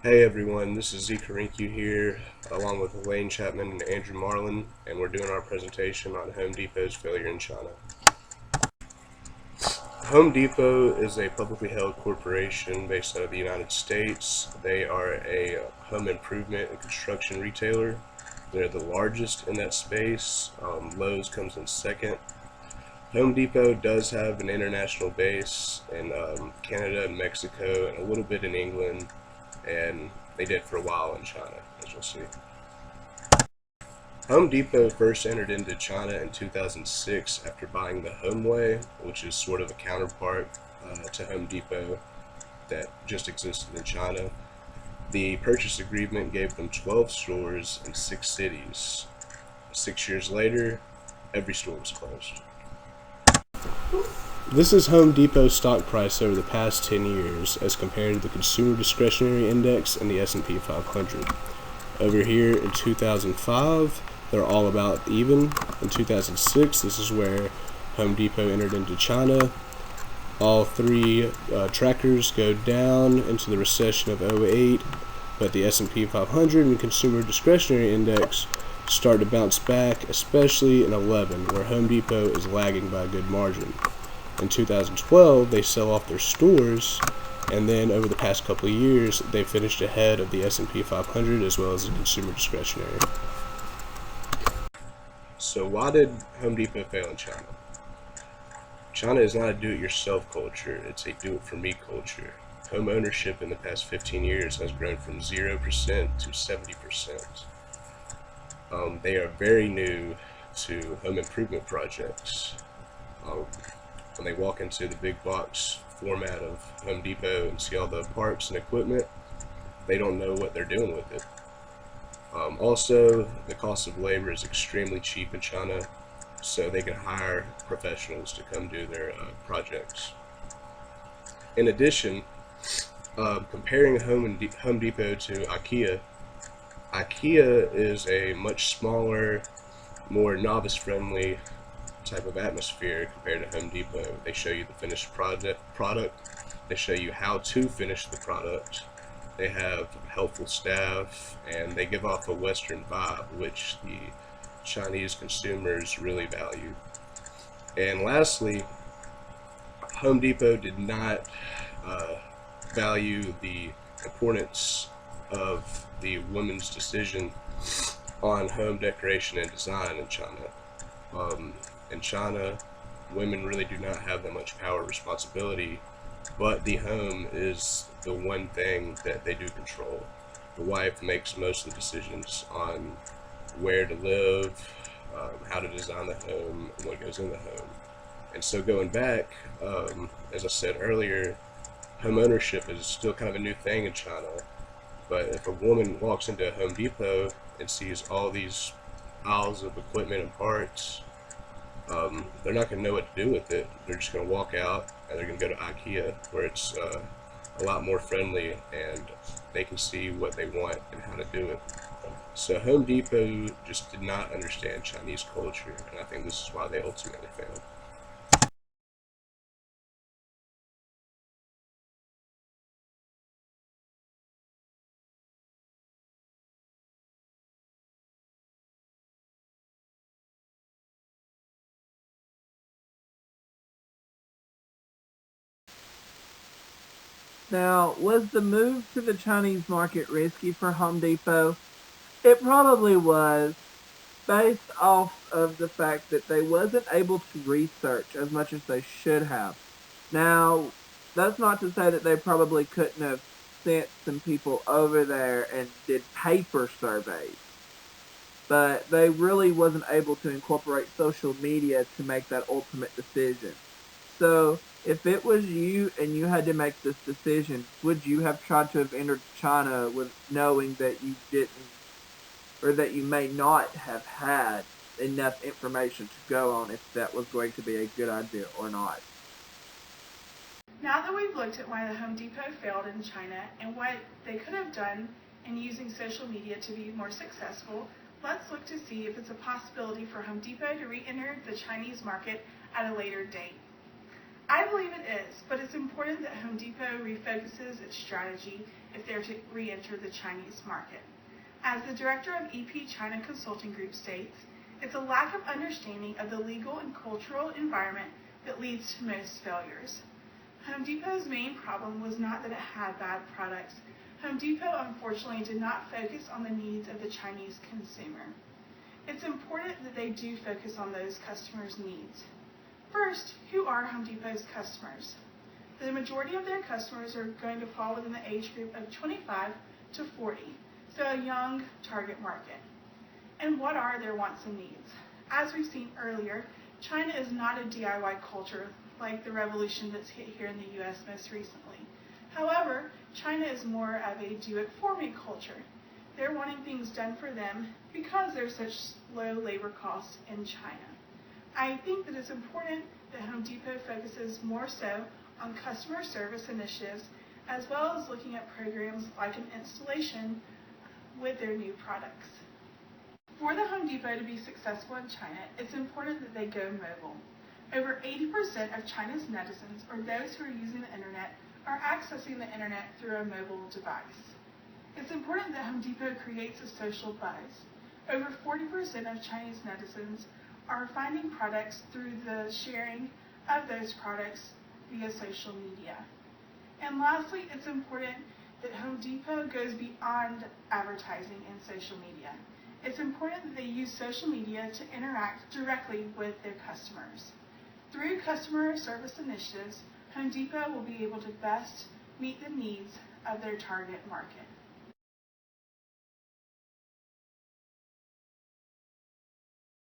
Hey everyone, this is Zeke Rinku here, along with Elaine Chapman and Andrew Marlin, and we're doing our presentation on Home Depot's failure in China. Home Depot is a publicly held corporation based out of the United States. They are a home improvement and construction retailer. They're the largest in that space. Lowe's comes in second. Home Depot does have an international base in Canada and Mexico and a little bit in England, and they did for a while in China, as you'll see. Home Depot first entered into China in 2006 after buying the HomeWay, which is sort of a counterpart to Home Depot that just existed in China. The purchase agreement gave them 12 stores in 6 cities. 6 years later, every store was closed. This is Home Depot's stock price over the past 10 years as compared to the Consumer Discretionary Index and the S&P 500. Over here in 2005, they're all about even. In 2006, this is where Home Depot entered into China. All three trackers go down into the recession of '08, but the S&P 500 and Consumer Discretionary Index start to bounce back, especially in 11, where Home Depot is lagging by a good margin. In 2012, they sell off their stores, and then over the past couple of years, they finished ahead of the S&P 500 as well as the Consumer Discretionary. So why did Home Depot fail in China? China is not a do-it-yourself culture, it's a do-it-for-me culture. Home ownership in the past 15 years has grown from 0% to 70%. They are very new to home improvement projects. When they walk into the big box format of Home Depot and see all the parts and equipment, they don't know what they're doing with it. Also, the cost of labor is extremely cheap in China, so they can hire professionals to come do their projects. In addition, comparing Home Depot to IKEA, IKEA is a much smaller, more novice-friendly type of atmosphere compared to Home Depot. They show you the finished product, they show you how to finish the product, they have helpful staff, and they give off a Western vibe, which the Chinese consumers really value. And lastly, Home Depot did not value the importance of the women's decision on home decoration and design in China. In China, women really do not have that much power or responsibility, but the home is the one thing that they do control. The wife makes most of the decisions on where to live, how to design the home, and what goes in the home. And so going back, as I said earlier, home ownership is still kind of a new thing in China. But if a woman walks into a Home Depot and sees all these aisles of equipment and parts, they're not going to know what to do with it. They're just going to walk out and they're going to go to IKEA, where it's a lot more friendly and they can see what they want and how to do it. So Home Depot just did not understand Chinese culture, and I think this is why they ultimately failed. Now, was the move to the Chinese market risky for Home Depot? It probably was, based off of the fact that they wasn't able to research as much as they should have. Now, that's not to say that they probably couldn't have sent some people over there and did paper surveys, but they really wasn't able to incorporate social media to make that ultimate decision. So, if it was you and you had to make this decision, would you have tried to have entered China with knowing that you didn't, or that you may not have had enough information to go on if that was going to be a good idea or not? Now that we've looked at why the Home Depot failed in China and what they could have done in using social media to be more successful, let's look to see if it's a possibility for Home Depot to re-enter the Chinese market at a later date. I believe it is, but it's important that Home Depot refocuses its strategy if they're to re-enter the Chinese market. As the director of EP China Consulting Group states, it's a lack of understanding of the legal and cultural environment that leads to most failures. Home Depot's main problem was not that it had bad products. Home Depot unfortunately did not focus on the needs of the Chinese consumer. It's important that they do focus on those customers' needs. First, who are Home Depot's customers? The majority of their customers are going to fall within the age group of 25 to 40, so a young target market. And what are their wants and needs? As we've seen earlier, China is not a DIY culture like the revolution that's hit here in the US most recently. However, China is more of a do-it-for-me culture. They're wanting things done for them because there's such low labor costs in China. I think that it's important that Home Depot focuses more so on customer service initiatives as well as looking at programs like an installation with their new products. For the Home Depot to be successful in China, it's important that they go mobile. Over 80% of China's netizens, or those who are using the internet, are accessing the internet through a mobile device. It's important that Home Depot creates a social buzz. Over 40% of Chinese netizens are finding products through the sharing of those products via social media. And lastly, it's important that Home Depot goes beyond advertising in social media. It's important that they use social media to interact directly with their customers. Through customer service initiatives, Home Depot will be able to best meet the needs of their target market.